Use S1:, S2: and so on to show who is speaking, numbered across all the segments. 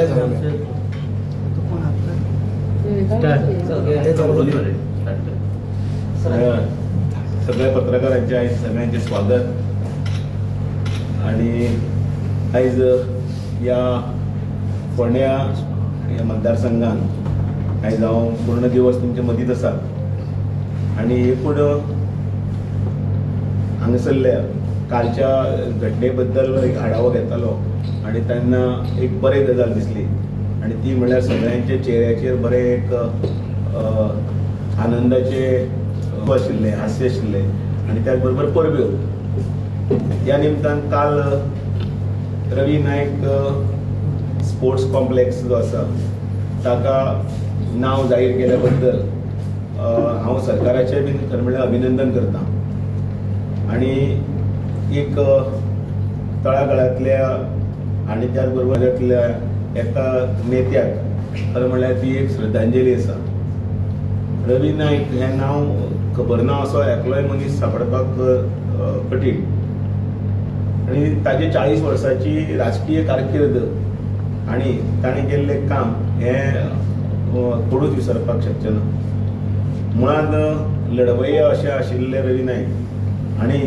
S1: सगळ्या पत्रकारांचे आयज सगळ्यांचे स्वागत. आणि आयज या फोंड्या ह्या मतदारसंघात आयज हांव पूर्ण दिवस तुमचे मदींत आसा आणि एकूण हांगासरल्या कालच्या घटने बद्दल एक आढावो घेतालो आणि तेन्ना एक बरी गजाल दिसली आणि ती म्हळ्यार सगळ्यांचे चेहऱ्याचेर बरे एक आनंदाचे आशिल्ले, हास्य आशिल्ले आणि त्याच बरोबर परब्यो. त्या निमतान काल रवी नायक स्पोर्ट्स कॉम्प्लेक्स जो आसा ताका नांव जाहीर केल्या बद्दल हांव सरकाराचें बीन खरें म्हणल्यार अभिनंदन करता. आणि एक तळागाळांतल्या आनी त्याच बरोबरांतल्या एका नेत्याक खरें म्हणल्यार ती एक श्रद्धांजली आसा. रवी नायक हें नांव खबर ना असो एकलोय मनीस सांपडपाक कठीण आनी ताची 40 वर्सांची राजकीय कारकीर्द आनी ताणें केल्लें काम हें कोणूच विसरपाक शकचें ना. मुळांत लढवय्ये अशें आशिल्ले रवी नायक आनी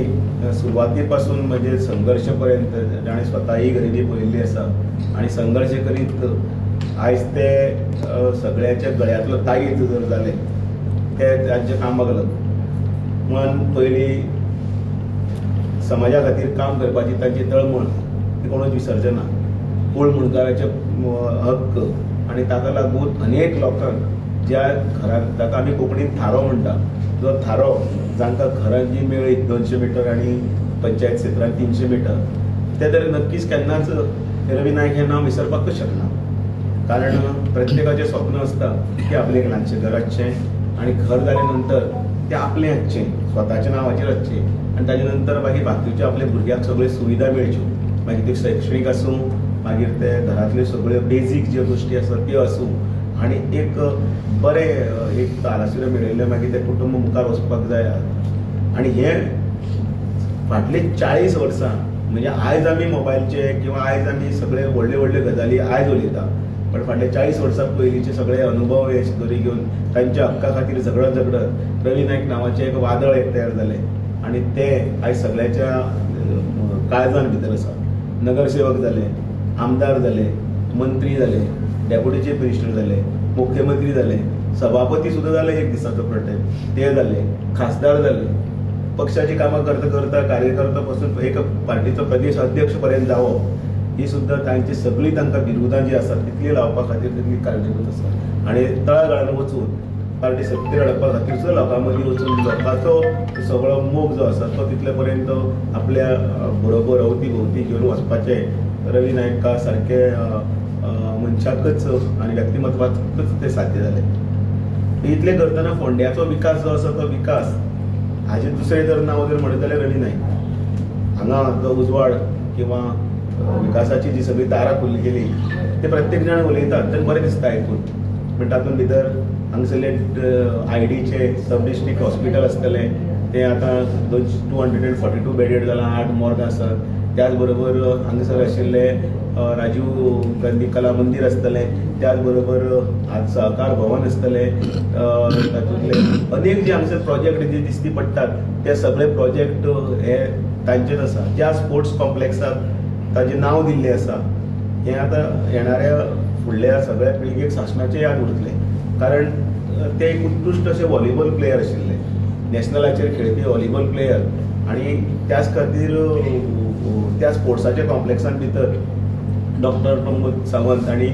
S1: सुरवाती पासून म्हणजे संघर्श पर्यंत ताणें स्वताही गरिबी पळयल्ली आसा आनी संघर्श करीत आयज ते सगळ्याच्या गळ्यांतलो ताईत जर जालें ते तांच्या कामाक लागून. मुळान पयलीं समाजा खातीर काम करपाची तांची तळमळ ती कोणूच विसरचें ना. कुळ मुणकाराचे हक्क आनी ताका लागून अनेक लोकांक ज्या घरांत ताका आमी कोंकणींत थारो म्हणटा, जो थारो जांकां घरांत जी मेळ्ळी 200 मीटर आनी पंचायत क्षेत्रांत 300 मीटर, ते तर नक्कीच केन्नाच रवी नायक हें नांव विसरपाकच शकना. कारण प्रत्येकाचें स्वप्न आसता की आपलें एक ल्हानशें घर आसचें आनी घर जाल्या नंतर तें आपलें आसचें, स्वताच्या नांवाचेर आसचें आनी ताजे नंतर मागीर बाकीच्या आपल्या भुरग्याक सगळ्यो सुविधा मेळच्यो. मागीर त्यो शैक्षणीक आसूं, मागीर ते घरांतल्यो सगळ्यो बेजीक ज्यो गोश्टी आसात त्यो आसूं आनी एक बरें एक धाराशिरो मेळयल्लें मागीर तें कुटुंब मुखार वचपाक जाय. आनी हें फाटलीं 40 वर्सां म्हणजे आयज आमी मोबायलचे किंवा आयज आमी सगळे व्हडल्यो व्हडल्यो गजाली आयज उलयता, पण फाटल्या 40 वर्सां पयलींचे सगळे अनुभव हे धरी घेवन तांच्या हक्का खातीर झगडत रवी नायक नांवाचें एक वादळ एक तयार जालें आनी तें आयज सगळ्याच्या काळजान भितर आसा. नगरसेवक जाले, आमदार जाले, मंत्री जाले, डेप्युटी चीफ मिनिस्टर जाले, मुख्यमंत्री जाले, सभापती सुद्दां जाले एक दिसाचो प्रटेम ते जाले, खासदार जाले. पक्षाची कामां करता करता कार्यकर्ता पासून एक पार्टीचो प्रदेश अध्यक्ष पर्यंत जावप ही सुद्दां तांची सगळीं तांकां बिरुदां जी आसात तितली लावपा खातीर तितली कारणीभूत आसा. आनी तळागाळान वचून पार्टी सत्तेर हाडपा खातीर सुद्दां लोकां मदीं वचून लोकांचो सगळो मोग जो आसा तो तितले पर्यंत आपल्या बरोबर अवती भोवती घेवन वचपाचें रवी नायका सारके मनशाकच आनी व्यक्तिमत्वाकच तें साध्य जालें. इतलें करतना फोंड्याचो विकास जो आसा तो विकास हाजें दुसरें जर नांव जर म्हणत जाल्यार रवी नायक. हांगा जो उजवाड किंवा विकासाची जी सगळी दारां खुल्ली गेली ते प्रत्येक जाण उलयतात तें बरें दिसता आयकून. पण तातूंत भितर हांगासरले IDचे सब डिस्ट्रिक्ट हॉस्पिटल आसतलें तें आतां 242 बेडेड जालां, 8 मॉर्ग आसात. त्याच बरोबर हांगासर आशिल्ले राजीव गांधी कला मंदिर आसतलें, त्याच बरोबर आज सहकार भवन आसतलें. तातूंतले अनेक जे हांगासर प्रोजेक्ट जे दिश्टी पडटात ते सगळे प्रोजेक्ट हे तांचेच आसा. ज्या स्पोर्ट्स कॉम्प्लेक्साक ताजें नांव दिल्लें आसा हें आतां येणाऱ्या फुडल्या सगळ्या पिळगेक शासनाचें याद उरतलें. कारण ते एक उत्कृश्ट अशे व्हॉलीबॉल प्लेयर आशिल्ले, नॅशनलाचेर खेळपी व्हॉलीबॉल प्लेयर. आनी त्याच खातीर त्या स्पोर्ट्साच्या कॉम्प्लेक्सान भितर डॉक्टर प्रमोद सावंत आनी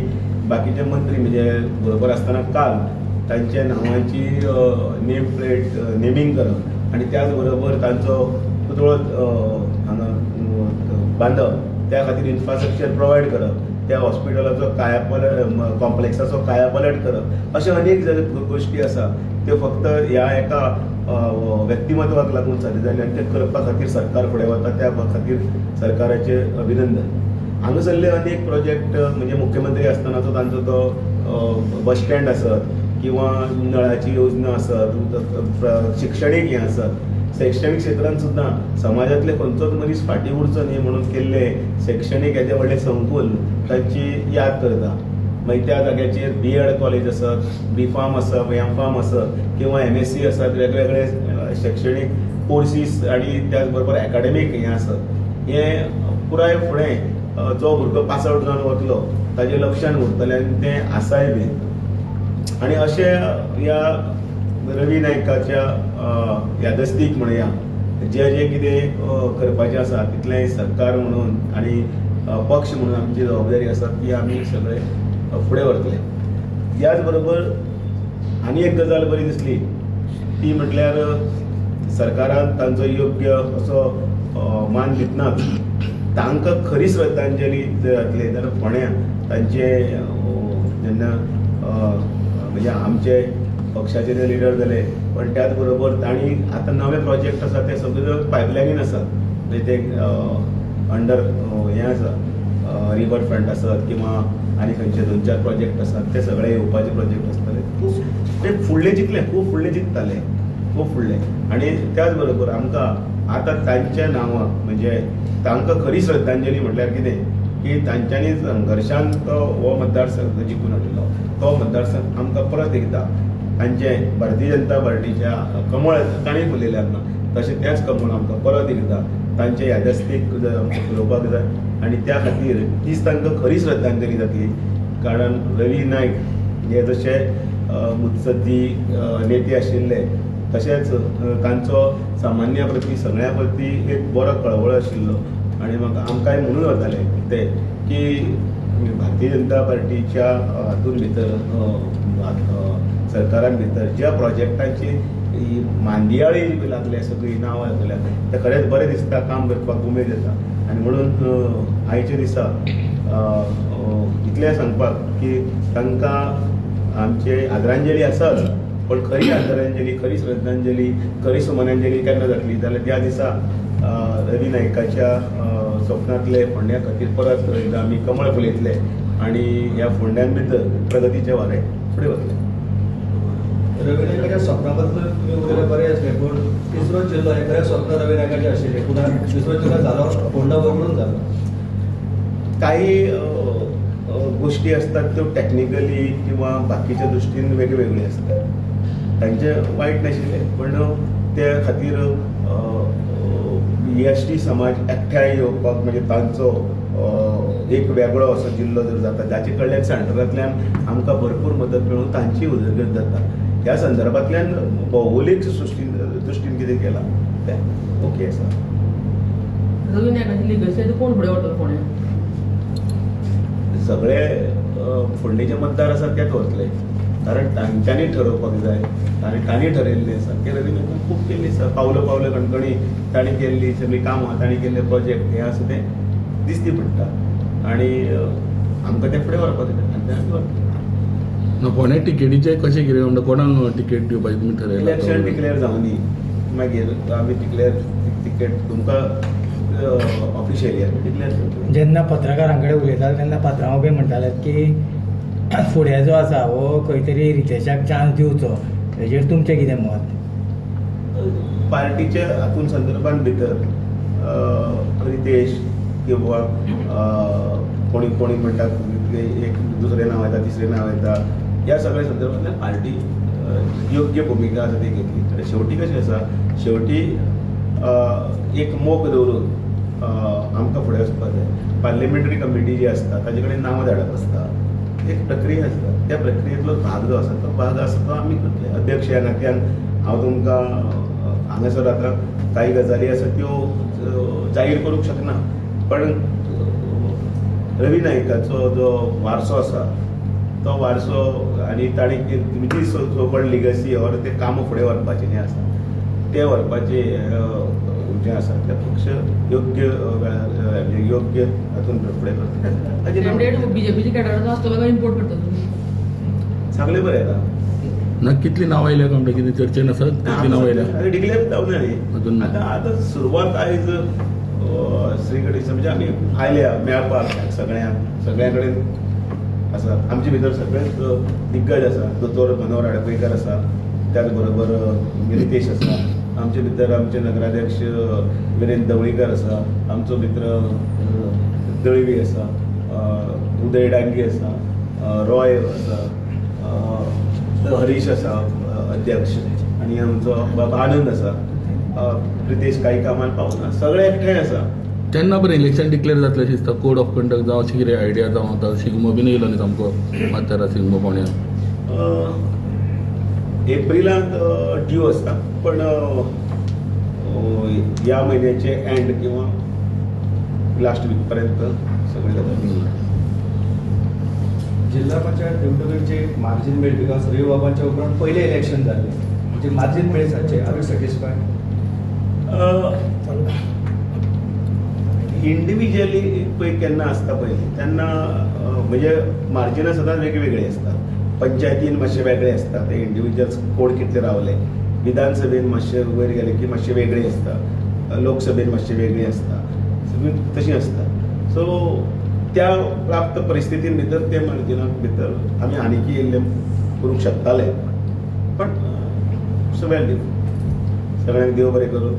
S1: बाकीचे मंत्री म्हणजे बरोबर आसतना काल तांच्या नांवाची नेम प्लेट नेमींग करप आनी त्याच बरोबर तांचो पुतळो हांगा बांदप, त्या खातीर इन्फ्रास्ट्रक्चर प्रोवायड करप, त्या हॉस्पिटलाचो कायापलट कॉम्प्लेक्साचो कायापलट करप, अशे अनेक गोश्टी आसा त्यो फक्त ह्या एका व्यक्तिमत्वाक लागून साध्य जाले आनी ते करपा खातीर सरकार फुडें वता. त्या खातीर सरकाराचें अभिनंदन. हांगासरले अनेक प्रोजेक्ट म्हणजे मुख्यमंत्री आसतनाचो तांचो तो बस स्टँड आसत किंवा नळाची योजना आसत, शिक्षणीक हें आसत. शैक्षणीक क्षेत्रांत सुद्दां समाजांतले खंयचोच मनीस फाटीं उरचो न्ही म्हणून केल्ले शैक्षणीक हेजे व्हडले संकूल तांची याद करता. मागीर त्या जाग्याचेर B.Ed कॉलेज आसत, B.Pharm आसत, M.Pharm आसत किंवा MSc आसत, वेगवेगळे शैक्षणीक कोर्सीस आणि त्याच बरोबर एकाडेमीक हें आसत. हें पुराय फुडें जो भुरगो पास आवट जावन वतलो ताजें लक्षान उरतलें आनी तें आसाय बी. आनी अशें ह्या रवी नायकाच्या यादस्तीक म्हणया जें कितें करपाचें आसा तितलें सरकार म्हणून आनी पक्ष म्हणून आमची जबाबदारी आसा ती आमी सगळे फुडें व्हरतले. त्याच बरोबर आनी एक गजाल बरी दिसली ती म्हटल्यार सरकारान तांचो योग्य असो मान दितनाच तांकां खरी श्रद्धांजली जर जातली जाल्यार फोंड्या तांचे जेन्ना म्हणजे आमचे पक्षाचे ते लिडर जाले पण त्याच बरोबर तांणी आतां नवे प्रोजेक्ट आसा ते सगळे पायपलायनीन आसात. म्हणजे ते अंडर हें आसा रिवर फ्रंट आसत किंवा आनी खंयचे 2-4 प्रोजेक्ट आसात ते सगळे येवपाचे प्रोजेक्ट आसतले. ते फुडले जितले खूब फुडले जितताले खूब फुडले. आनी त्याच बरोबर आमकां आतां तांच्या नांवां म्हणजे तांकां खरी श्रद्धांजली म्हटल्यार कितें की तांच्यांनी संघर्शान तो हो मतदारसंघ जिखून हाडिल्लो. तो मतदारसंघ आमकां परत एकदां तांचे भारतीय जनता पार्टीच्या कमळ तांणी फुलयल्यार ना तशें तेंच कमळ आमकां परत एकदां तांचे यादस्तीक आमकां फुलोवपाक जाय. आनी त्या खातीर तीच तांकां खरी श्रद्धांजली जातली. कारण रवी नायक हे जशे मुत्सद्दी नेते आशिल्ले तशेंच तांचो सामान्या प्रती सगळ्या प्रती एक बरो कळवळ आशिल्लो. आनी म्हाका आमकांय म्हणून वताले ते की भारतीय जनता पार्टीच्या हातून भितर सरकारान भितर ज्या प्रोजेक्टांची मांदियाळी लागल्या सगळीं नांवां लागल्या ते खरेंच बरें दिसता काम करपाक उमेद येता. आनी म्हणून आयच्या दिसा इतलें सांगपाक की तांकां आमचे आदरांजली आसाच पण खरी आदरांजली खरी श्रद्धांजली खरी सुमनांजली केन्ना जातली जाल्यार त्या दिसा रवी नायकाच्या स्वप्नांतले फोंड्या खातीर परत एकदां आमी कमळ फुलयतले आनी ह्या फोंड्यान भितर प्रगतीचे वारें फुडें वतले.
S2: रवी नायकाच्या स्वप्ना बद्दल तुम्ही उलयले बरें आसले पूण तिसरो जिल्लो हे खरें स्वप्न रवी नायकाचें आशिल्लें पुणून तिसरो जिल्लो जालो फोंडा वगळून जालो.
S1: काही गोष्टी असतात त्यो टॅक्निकली किंवा बाकीच्या दृश्टीन वेगवेगळी असतात. तांचे वायट नाशिल्ले पण त्या खातीर EST समाज एकठांय येवपाक म्हणजे तांचो एक वेगळो असो जिल्लो जर जाता जाचे कडल्यान सेंटरांतल्यान आमकां भरपूर मदत मेळून तांची उदरगत जाता. ह्या संदर्भांतल्यान भौगोलीक दृश्टीन कितें केलां तें ओके आसा.
S3: रवी नायकाची लिगसी कोण फुडें व्हरतलो फोंड्या?
S1: सगळे फोंडेचे मतदार आसात तेच वतले कारण तांच्यांनी ठरोवपाक जाय आनी तांणी ठरयल्लें आसा की रवी नायकान खूब केल्ली आसा. पावलं पावलं कणकणी तांणी केल्ली सगळीं कामां तांणी केल्ले प्रोजेक्ट हें आसा तें दिसती पडटा आनी आमकां तें फुडें व्हरपाक जाय आनी तें आमी व्हरतले.
S4: फोंड्या टिकेटीचे कशें कितें म्हणटा कोणाक टिकेट दिवपाची तुमी ठरयला?
S1: इलेक्शन डिक्लेअर जावनी मागीर आमी टिकेट तुमकां ऑफिशियली आमी डिक्लेअर करतले.
S5: जेन्ना पत्रकारां कडेन उलयताले तेन्ना पात्रांव बी म्हणटाले की फुडें जो आसा हो खंय तरी रितेशाक चान्स दिवचो हेजेर तुमचें कितें मत?
S1: पार्टीच्या हातून संदर्भान भितर रितेश किंवा कोणी कोणी म्हणटात एक दुसरें नांव येता तिसरें नांव येता ह्या सगळ्या संदर्भांतल्यान पार्टी योग्य भुमिका आसा ती घेतली. शेवटी कशें आसा शेवटी एक मोग दवरून आमकां फुडें वचपाक जाय. पार्लिमेंटरी कमिटी जी आसता ताजे कडेन नांवां धाडप आसता एक प्रक्रिया आसता. त्या प्रक्रियेंतलो भाग जो आसा तो भाग आसा तो आमी करतले. अध्यक्ष ह्या नात्यान हांव तुमकां हांगासर आतां कांय गजाली आसा त्यो जाहीर करूंक शकना पण रवी नायकाचो जो वारसो आसा तो वारसो आनी ताणी तुमची सोकॉल्ड लिगसी ऑर ते कामां फुडें व्हरपाचें जें आसा तें व्हरपाचें जें आसा तें पक्ष योग्य योग्य हातून फुडें करता.
S3: बीजेपीचे कॅडराचो आसतलो काय इम्पोर्ट करता तुमी?
S1: सगळें बरें येता.
S4: ना कितलीं नांवां आयल्या काय म्हणटा कितें चर्चेन आसात कितलीं नांवां आयल्या?
S1: डिक्लेअर जावना
S4: अजून
S1: न्ही. आतां सुरवात आयज श्री गणेश म्हणजे आमी आयल्या मेळपाक सगळ्यां कडेन आसा. आमचे भितर सगळेच दिग्गज आसा. दोतोर मनोहर आडपयकर आसा त्याच बरोबर रितेश आसा. आमचे भितर आमचे नगराध्यक्ष विरेंद्र धवळीकर आसा. आमचो मित्र दळवी आसा. उदय डांगे आसा. रॉय आसा, हरीश आसा अध्यक्ष, आनी आमचो बाबा आनंद आसा, प्रितेश काही कामार पावना, सगळे एकठांय आसा.
S4: तेन्ना बरें इलेक्शन डिक्लेअर जातलें अशें दिसता. कोड ऑफ कंडक्ट जावं अशी कितें आयडिया जावं आतां शिगमो बीन येयलो न्ही सामको माथेरा शिगमो फोंड्यान.
S1: एप्रिलांत ड्यू आसता, पण ह्या म्हयन्याचे एंड किंवा लास्ट वीक पर्यंत सगळे जाता.
S2: जिल्हा पंचायत निवडणुकीचे मार्जिन मेळ विकास रवी बाबांच्या उपरांत पहिले इलेक्शन जाल्ले, म्हणजे मार्जिन मेळ जाचे आर यू सॅटिस्फाय?
S1: इंडिव्हिज्युअली पळय केन्ना आसता पळय तेन्ना म्हणजे मार्जिनां सदांच वेगवेगळी आसतात. पंचायतीन मातशे वेगळे आसता, ते इंडिव्हिज्युअल्स कोण कितले रावले. विधानसभेन मातशे वयर गेले की मातशे वेगळे आसता, लोकसभेन मातशे वेगळी आसता, सगळी तशी आसता. सो त्या प्राप्त परिस्थितीन भितर ते मार्जिना भितर आमी आनीकी इल्ले करूंक शकताले, पण सगळ्यांक देव बरें करूं.